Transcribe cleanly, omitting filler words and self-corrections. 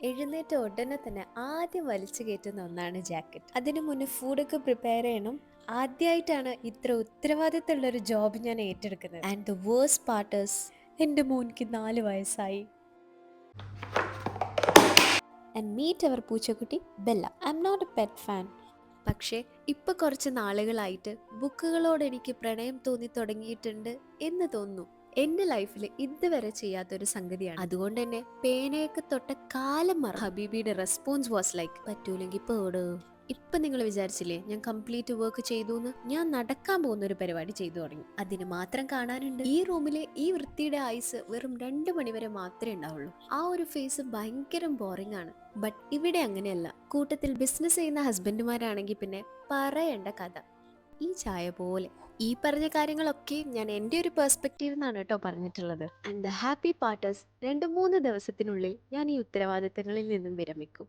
എഴുന്നേറ്റ ഉടനെ തന്നെ ആദ്യം വലിച്ചു കയറ്റുന്ന ഒന്നാണ് ജാക്കറ്റ്. അതിനു മുന്നേ ഫുഡൊക്കെ പ്രിപ്പയർ ചെയ്യണം. ആദ്യമായിട്ടാണ് ഇത്ര ഉത്തരവാദിത്തമുള്ള ഒരു ജോബ് ഞാൻ ഏറ്റെടുക്കുന്നത്. ആൻഡ് ദ വേഴ്സ്റ്റ് പാർട്ടേഴ്സ്, എൻ്റെ മോനിക്ക് 4 വയസ്സായി. ആൻഡ് മീറ്റ് അവർ പൂച്ചക്കുട്ടി Bella. I'm not a pet fan. പക്ഷേ ഇപ്പൊ കുറച്ച് നാളുകളായിട്ട് ബുക്കുകളോട് എനിക്ക് പ്രണയം തോന്നി തുടങ്ങിയിട്ടുണ്ട് എന്ന് തോന്നുന്നു. എന്റെ ലൈഫിൽ ഇതുവരെ ചെയ്യാത്തൊരു സംഗതിയാണ്. അതുകൊണ്ട് തന്നെ പേനയൊക്കെ തൊട്ട കാലം മറ. ഹബീബിയുടെ റെസ്പോൺസ് വാസ് ലൈക്ക്, പറ്റൂലെങ്കിൽ പോടോ. ഇപ്പൊ നിങ്ങൾ വിചാരിച്ചില്ലേ ഞാൻ കംപ്ലീറ്റ് വർക്ക് ചെയ്തു എന്ന്? ഞാൻ നടക്കാൻ പോകുന്ന ഒരു പരിപാടി ചെയ്തു തുടങ്ങി. അതിന് മാത്രം കാണാനുണ്ട്. ഈ റൂമിലെ ഈ വൃത്തിയുടെ ആയുസ് വെറും 2 മണി വരെ മാത്രമേ ഉണ്ടാവുള്ളൂ. ആ ഒരു ഫേസ് ഭയങ്കര ബോറിംഗ് ആണ്. ബട്ട് ഇവിടെ അങ്ങനെയല്ല. കൂട്ടത്തിൽ ബിസിനസ് ചെയ്യുന്ന ഹസ്ബൻഡുമാരാണെങ്കിൽ പിന്നെ പറയേണ്ട കഥ. ഈ ചായ പോലെ. ഈ പറഞ്ഞ കാര്യങ്ങളൊക്കെ ഞാൻ എൻ്റെ ഒരു പെർസ്പെക്റ്റീവ് എന്നാണ് കേട്ടോ പറഞ്ഞിട്ടുള്ളത്. ആൻഡ് ദ ഹാപ്പി പാർട്ടേഴ്സ്, 2-3 ദിവസത്തിനുള്ളിൽ ഞാൻ ഈ ഉത്തരവാദിത്തങ്ങളിൽ നിന്നും വിരമിക്കും.